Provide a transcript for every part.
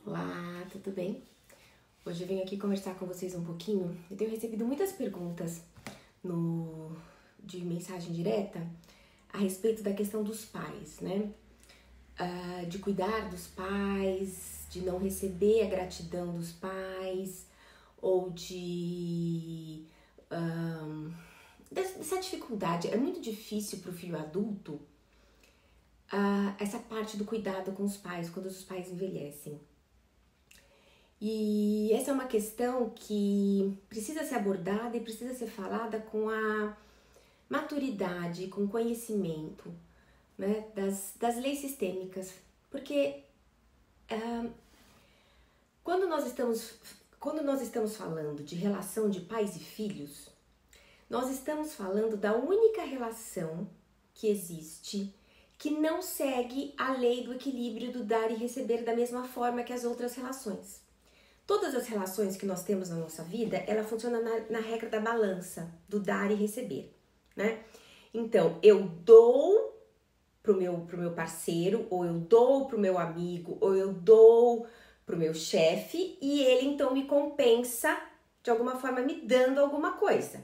Olá, tudo bem? Hoje eu venho aqui conversar com vocês um pouquinho. Eu tenho recebido muitas perguntas de mensagem direta a respeito da questão dos pais, né? De cuidar dos pais, de não receber a gratidão dos pais, ou dessa dificuldade. É muito difícil para o filho adulto essa parte do cuidado com os pais, quando os pais envelhecem. E essa é uma questão que precisa ser abordada e precisa ser falada com a maturidade, com o conhecimento, né, das leis sistêmicas. Porque quando nós estamos falando de relação de pais e filhos, nós estamos falando da única relação que existe que não segue a lei do equilíbrio do dar e receber da mesma forma que as outras relações. Todas as relações que nós temos na nossa vida, ela funciona na regra da balança, do dar e receber, né? Então, eu dou pro meu parceiro, ou eu dou pro meu amigo, ou eu dou pro meu chefe, e ele então me compensa, de alguma forma, me dando alguma coisa,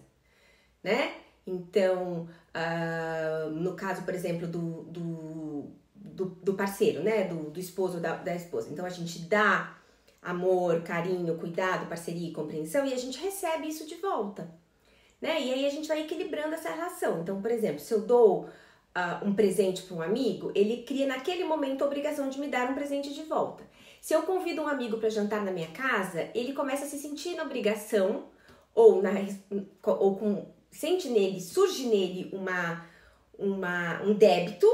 né? Então, no caso, por exemplo, do parceiro, né? Do esposo ou da esposa. Então, a gente dá amor, carinho, cuidado, parceria e compreensão, e a gente recebe isso de volta, né? E aí a gente vai equilibrando essa relação. Então, por exemplo, se eu dou um presente para um amigo, ele cria naquele momento a obrigação de me dar um presente de volta. Se eu convido um amigo para jantar na minha casa, ele começa a se sentir na obrigação, surge nele um débito,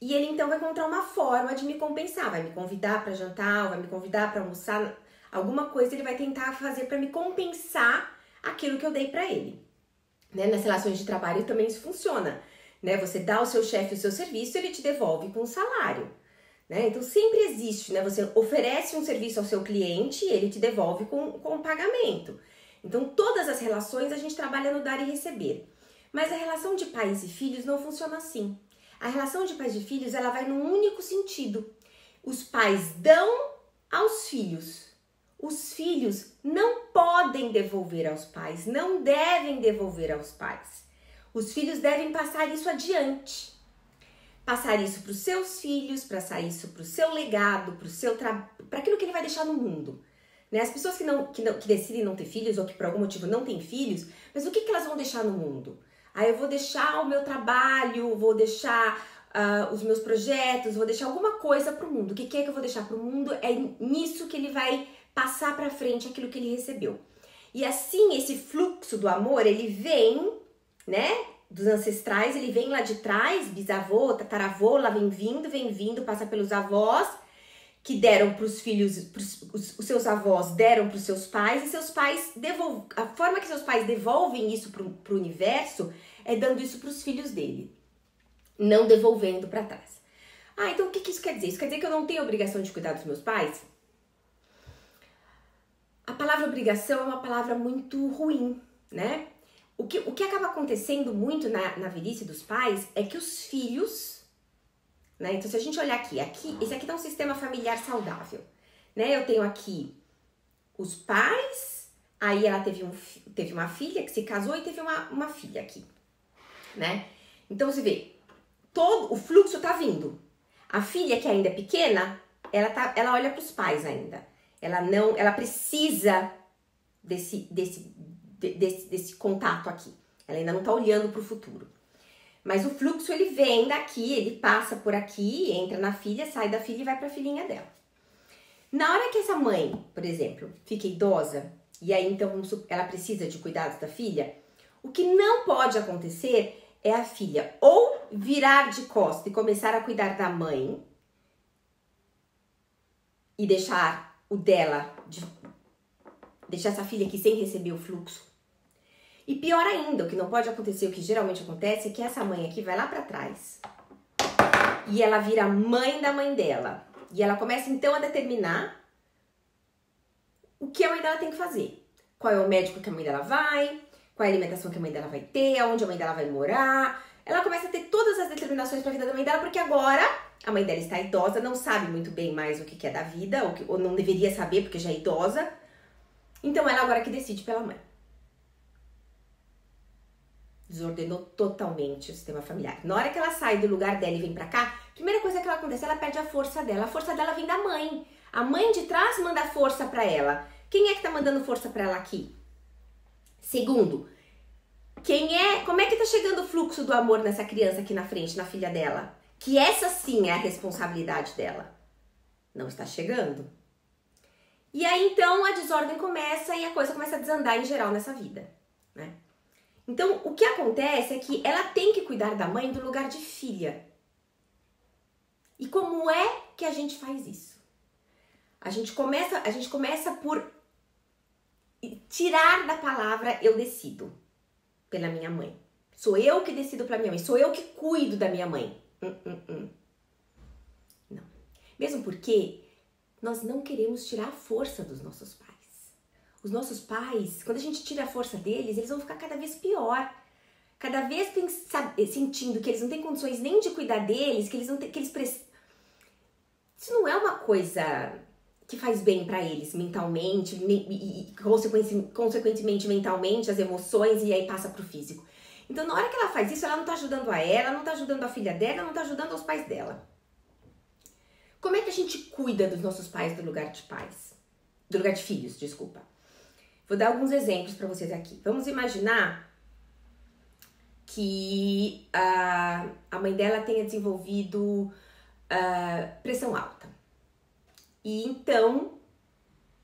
e ele então vai encontrar uma forma de me compensar, vai me convidar para jantar, vai me convidar para almoçar, alguma coisa ele vai tentar fazer para me compensar aquilo que eu dei para ele. Né? Nas relações de trabalho também isso funciona, né? Você dá ao seu chefe o seu serviço, ele te devolve com um salário, né? Então sempre existe, né? Você oferece um serviço ao seu cliente e ele te devolve com um pagamento. Então todas as relações a gente trabalha no dar e receber. Mas a relação de pais e filhos não funciona assim. A relação de pais e filhos, ela vai num único sentido. Os pais dão aos filhos. Os filhos não podem devolver aos pais, não devem devolver aos pais. Os filhos devem passar isso adiante. Passar isso para os seus filhos, passar isso para o seu legado, para aquilo que ele vai deixar no mundo. Né? As pessoas que decidem não ter filhos ou que por algum motivo não têm filhos, mas o que elas vão deixar no mundo? Eu vou deixar o meu trabalho, vou deixar os meus projetos, vou deixar alguma coisa para o mundo. O que é que eu vou deixar para o mundo? É nisso que ele vai passar para frente aquilo que ele recebeu. E assim, esse fluxo do amor, ele vem, né, dos ancestrais, ele vem lá de trás, bisavô, tataravô, lá vem vindo, passa pelos avós, que deram para os filhos, os seus avós deram para os seus pais, e seus pais a forma que seus pais devolvem isso para o universo é dando isso para os filhos dele, não devolvendo para trás. Então o que isso quer dizer? Isso quer dizer que eu não tenho obrigação de cuidar dos meus pais? A palavra obrigação é uma palavra muito ruim, né? O que acaba acontecendo muito na velhice dos pais é que os filhos, né? Então, se a gente olhar aqui, esse aqui tá um sistema familiar saudável, né? Eu tenho aqui os pais, aí ela teve uma filha que se casou e teve uma filha aqui, né? Então, você vê, todo o fluxo tá vindo. A filha, que ainda é pequena, ela olha para os pais ainda. Ela precisa desse contato aqui. Ela ainda não tá olhando para o futuro. Mas o fluxo, ele vem daqui, ele passa por aqui, entra na filha, sai da filha e vai para a filhinha dela. Na hora que essa mãe, por exemplo, fica idosa, e aí então ela precisa de cuidados da filha, o que não pode acontecer é a filha ou virar de costas e começar a cuidar da mãe e deixar deixar essa filha aqui sem receber o fluxo. E pior ainda, o que não pode acontecer, o que geralmente acontece, é que essa mãe aqui vai lá pra trás e ela vira mãe da mãe dela. E ela começa então a determinar o que a mãe dela tem que fazer. Qual é o médico que a mãe dela vai, qual é a alimentação que a mãe dela vai ter, aonde a mãe dela vai morar, ela começa a ter todas as determinações para a vida da mãe dela, porque agora a mãe dela está idosa, não sabe muito bem mais o que é da vida, ou não deveria saber porque já é idosa. Então ela agora que decide pela mãe. Desordenou totalmente o sistema familiar. Na hora que ela sai do lugar dela e vem pra cá, a primeira coisa que ela acontece, ela perde a força dela. A força dela vem da mãe. A mãe de trás manda força pra ela. Quem é que tá mandando força pra ela aqui? Segundo, como é que tá chegando o fluxo do amor nessa criança aqui na frente, na filha dela? Que essa sim é a responsabilidade dela. Não está chegando. E aí então a desordem começa e a coisa começa a desandar em geral nessa vida, né? Então, o que acontece é que ela tem que cuidar da mãe do lugar de filha. E como é que a gente faz isso? A gente começa por tirar da palavra eu decido pela minha mãe. Sou eu que decido pela minha mãe. Sou eu que cuido da minha mãe. Não. Mesmo porque nós não queremos tirar a força dos nossos pais. Os nossos pais, quando a gente tira a força deles, eles vão ficar cada vez pior. Cada vez sentindo que eles não têm condições nem de cuidar deles, que eles não têm, Isso não é uma coisa que faz bem pra eles mentalmente e consequentemente mentalmente, as emoções, e aí passa pro físico. Então, na hora que ela faz isso, ela não tá ajudando a ela, não tá ajudando a filha dela, não tá ajudando os pais dela. Como é que a gente cuida dos nossos pais do lugar de pais? Do lugar de filhos, desculpa. Vou dar alguns exemplos para vocês aqui. Vamos imaginar que a mãe dela tenha desenvolvido pressão alta. E então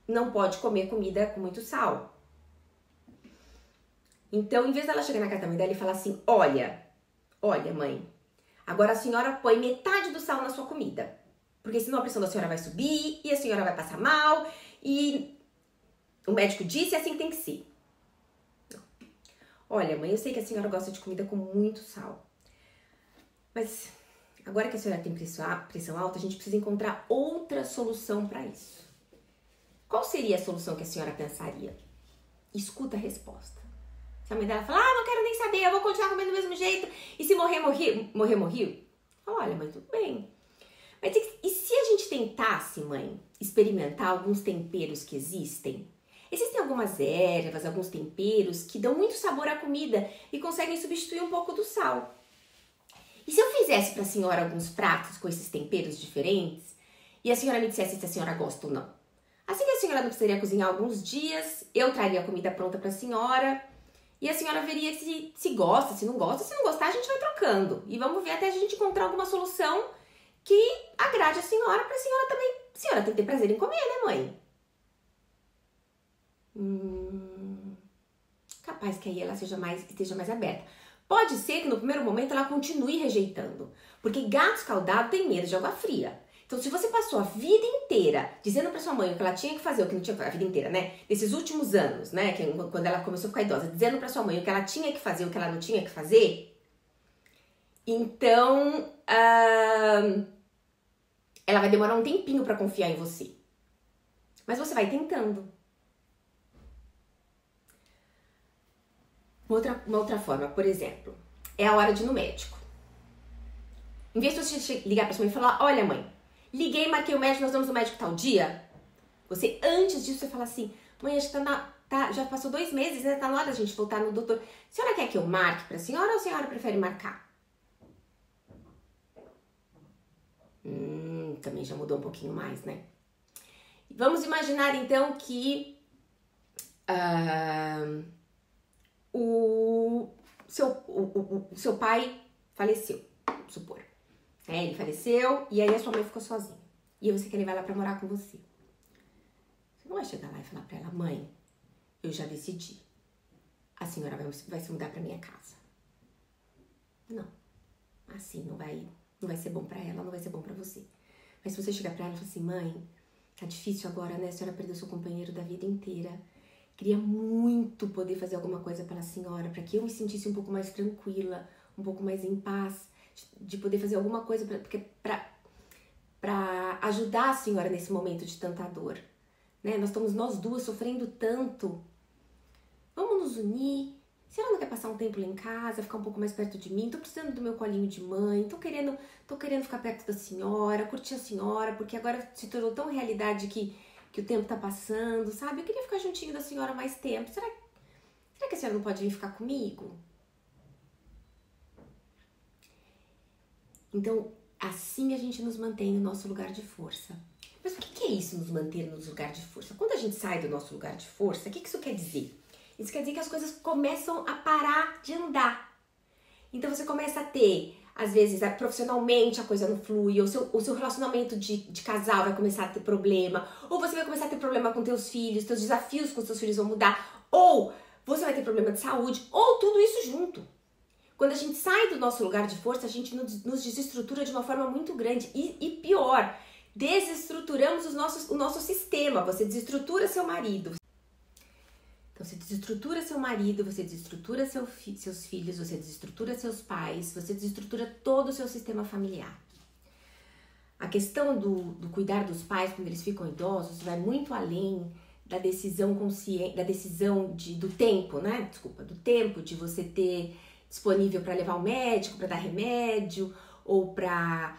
não pode comer comida com muito sal. Então, em vez dela chegar na casa da mãe dela e falar assim, olha mãe, agora a senhora põe metade do sal na sua comida. Porque senão a pressão da senhora vai subir e a senhora vai passar mal e o médico disse assim tem que ser. Não. Olha, mãe, eu sei que a senhora gosta de comida com muito sal. Mas agora que a senhora tem pressão alta, a gente precisa encontrar outra solução para isso. Qual seria a solução que a senhora pensaria? Escuta a resposta. Se a mãe dela falar, não quero nem saber, eu vou continuar comendo do mesmo jeito, e se morrer, morreu? Fala, olha, mãe, tudo bem. Mas e se a gente tentasse, mãe, experimentar alguns temperos que existem? Existem algumas ervas, alguns temperos que dão muito sabor à comida e conseguem substituir um pouco do sal. E se eu fizesse para a senhora alguns pratos com esses temperos diferentes e a senhora me dissesse se a senhora gosta ou não? Assim que a senhora não precisaria cozinhar alguns dias, eu traria a comida pronta para a senhora e a senhora veria se gosta, se não gosta. Se não gostar, a gente vai trocando e vamos ver até a gente encontrar alguma solução que agrade a senhora para a senhora também. A senhora tem que ter prazer em comer, né, mãe? Capaz que aí ela esteja mais aberta. Pode ser que no primeiro momento ela continue rejeitando, porque gato escaldado tem medo de água fria. Então, se você passou a vida inteira dizendo pra sua mãe o que ela tinha que fazer, o que não tinha que fazer, a vida inteira, né? Nesses últimos anos, né? Quando ela começou a ficar idosa, dizendo pra sua mãe o que ela tinha que fazer, o que ela não tinha que fazer, então ela vai demorar um tempinho pra confiar em você. Mas você vai tentando. Uma outra forma, por exemplo, é a hora de ir no médico. Em vez de você ligar pra sua mãe e falar, olha mãe, liguei, marquei o médico, nós vamos no médico tal dia. Você, antes disso, você fala assim, mãe, acho que já passou 2 meses, né? Tá na hora da gente voltar no doutor. A senhora quer que eu marque pra senhora ou a senhora prefere marcar? Também já mudou um pouquinho mais, né? Vamos imaginar então que o seu pai faleceu, vamos supor. Ele faleceu e aí a sua mãe ficou sozinha. E você quer levar ela pra morar com você. Você não vai chegar lá e falar pra ela, mãe, eu já decidi. A senhora vai se mudar pra minha casa. Não. Assim não vai ser bom pra ela, não vai ser bom pra você. Mas se você chegar pra ela e falar assim, mãe, tá difícil agora, né? A senhora perdeu seu companheiro da vida inteira. Queria muito poder fazer alguma coisa pela senhora, para que eu me sentisse um pouco mais tranquila, um pouco mais em paz, de poder fazer alguma coisa para ajudar a senhora nesse momento de tanta dor. Né? Nós estamos nós duas sofrendo tanto. Vamos nos unir, Se ela não quer passar um tempo lá em casa, ficar um pouco mais perto de mim, tô precisando do meu colinho de mãe, tô querendo ficar perto da senhora, curtir a senhora, porque agora se tornou tão realidade que o tempo tá passando, sabe? Eu queria ficar juntinho da senhora mais tempo. Será que a senhora não pode vir ficar comigo? Então, assim a gente nos mantém no nosso lugar de força. Mas o que é isso, nos manter no lugar de força? Quando a gente sai do nosso lugar de força, o que isso quer dizer? Isso quer dizer que as coisas começam a parar de andar. Então você começa a ter, às vezes, profissionalmente a coisa não flui, ou o seu relacionamento de casal vai começar a ter problema, ou você vai começar a ter problema com teus filhos, teus desafios com seus filhos vão mudar, ou você vai ter problema de saúde, ou tudo isso junto. Quando a gente sai do nosso lugar de força, a gente nos desestrutura de uma forma muito grande. E pior, desestruturamos o nosso sistema. Você desestrutura seu marido. Então, você desestrutura seu marido, você desestrutura seus filhos, você desestrutura seus pais, você desestrutura todo o seu sistema familiar. A questão do cuidar dos pais quando eles ficam idosos vai muito além da decisão consciente, do tempo, né? Desculpa, do tempo de você ter disponível para levar ao médico, para dar remédio, ou para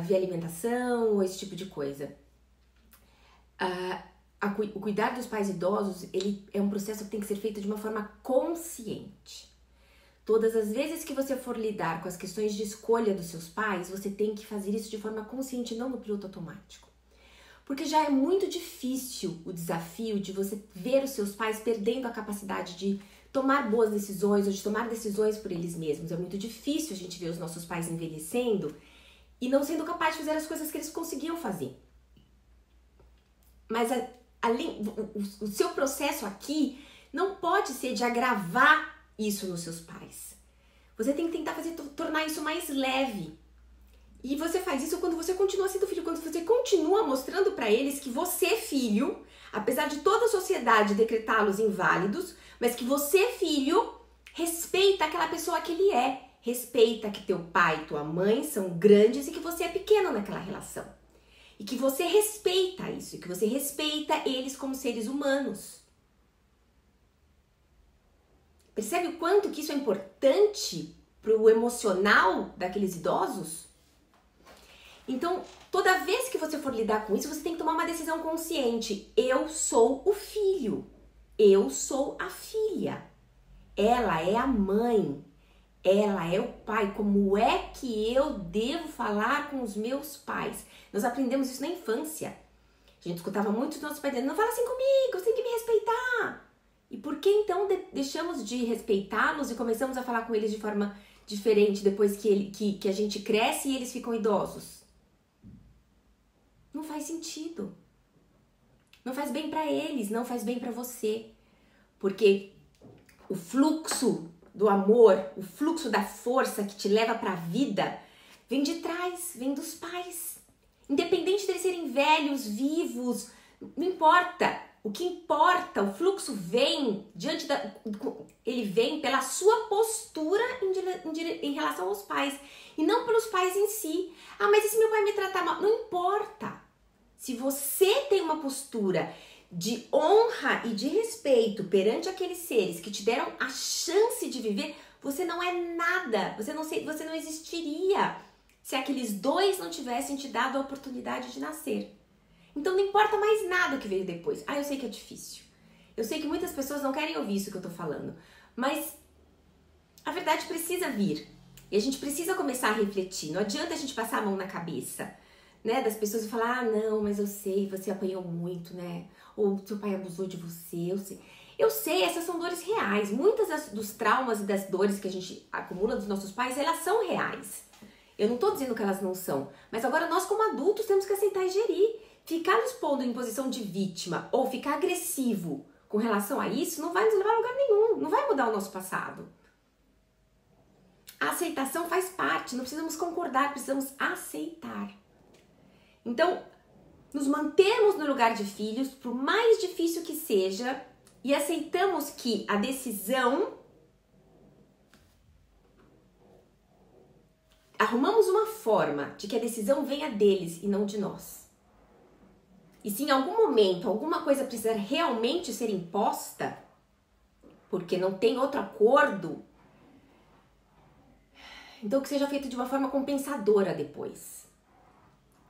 ver alimentação, ou esse tipo de coisa. O cuidar dos pais idosos, ele é um processo que tem que ser feito de uma forma consciente. Todas as vezes que você for lidar com as questões de escolha dos seus pais, você tem que fazer isso de forma consciente, não no piloto automático. Porque já é muito difícil o desafio de você ver os seus pais perdendo a capacidade de tomar boas decisões ou de tomar decisões por eles mesmos. É muito difícil a gente ver os nossos pais envelhecendo e não sendo capaz de fazer as coisas que eles conseguiam fazer. Mas o seu processo aqui não pode ser de agravar isso nos seus pais. Você tem que tentar tornar isso mais leve. E você faz isso quando você continua sendo filho, quando você continua mostrando para eles que você, filho, apesar de toda a sociedade decretá-los inválidos, mas que você, filho, respeita aquela pessoa que ele é. Respeita que teu pai e tua mãe são grandes e que você é pequeno naquela relação. E que você respeita isso, e que você respeita eles como seres humanos. Percebe o quanto que isso é importante pro emocional daqueles idosos? Então, toda vez que você for lidar com isso, você tem que tomar uma decisão consciente. Eu sou o filho. Eu sou a filha. Ela é a mãe. Ela é o pai. Como é que eu devo falar com os meus pais? Nós aprendemos isso na infância. A gente escutava muito dos nossos pais dizendo, não fala assim comigo, você tem que me respeitar. E por que então deixamos de respeitá-los e começamos a falar com eles de forma diferente depois que a gente cresce e eles ficam idosos? Não faz sentido. Não faz bem pra eles, não faz bem pra você. Porque o fluxo do amor, o fluxo da força que te leva pra vida, vem de trás, vem dos pais. Independente deles serem velhos, vivos, não importa. O que importa, o fluxo vem ele vem pela sua postura em relação aos pais. E não pelos pais em si. Ah, mas e se meu pai me tratar mal? Não importa. Se você tem uma postura de honra e de respeito perante aqueles seres que te deram a chance de viver, você não é nada, você não existiria se aqueles dois não tivessem te dado a oportunidade de nascer. Então não importa mais nada o que veio depois. Ah, eu sei que é difícil. Eu sei que muitas pessoas não querem ouvir isso que eu tô falando, mas a verdade precisa vir. E a gente precisa começar a refletir. Não adianta a gente passar a mão na cabeça, né, das pessoas e falar, ah, não, mas eu sei, você apanhou muito, né? Ou seu pai abusou de você, eu sei. Eu sei, essas são dores reais. Muitas dos traumas e das dores que a gente acumula dos nossos pais, elas são reais. Eu não tô dizendo que elas não são. Mas agora nós, como adultos, temos que aceitar e gerir. Ficar nos pondo em posição de vítima ou ficar agressivo com relação a isso não vai nos levar a lugar nenhum. Não vai mudar o nosso passado. A aceitação faz parte. Não precisamos concordar, precisamos aceitar. Então, nos mantemos no lugar de filhos, por mais difícil que seja, e aceitamos que a decisão... Arrumamos uma forma de que a decisão venha deles e não de nós. E se em algum momento alguma coisa precisar realmente ser imposta, porque não tem outro acordo, então que seja feito de uma forma compensadora depois.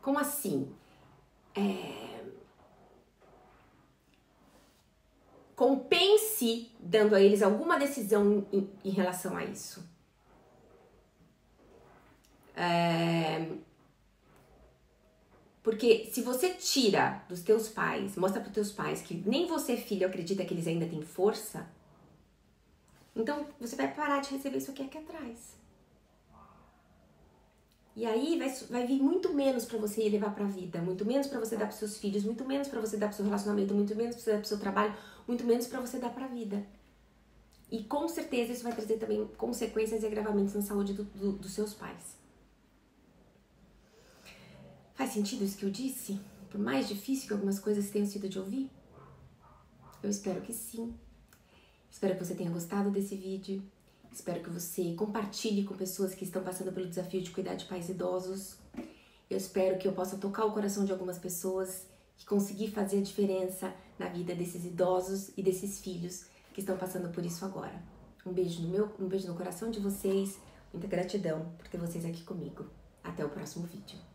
Como assim? Compense dando a eles alguma decisão em relação a isso. Porque se você tira dos teus pais, mostra para os teus pais que nem você, filho, acredita que eles ainda têm força, então você vai parar de receber isso aqui atrás. E aí vai vir muito menos pra você levar pra vida, muito menos pra você dar pros seus filhos, muito menos pra você dar pro seu relacionamento, muito menos pra você dar pro seu trabalho, muito menos pra você dar pra vida. E com certeza isso vai trazer também consequências e agravamentos na saúde dos seus pais. Faz sentido isso que eu disse? Por mais difícil que algumas coisas tenham sido de ouvir? Eu espero que sim. Espero que você tenha gostado desse vídeo. Espero que você compartilhe com pessoas que estão passando pelo desafio de cuidar de pais idosos. Eu espero que eu possa tocar o coração de algumas pessoas e conseguir fazer a diferença na vida desses idosos e desses filhos que estão passando por isso agora. Um beijo no coração de vocês. Muita gratidão por ter vocês aqui comigo. Até o próximo vídeo.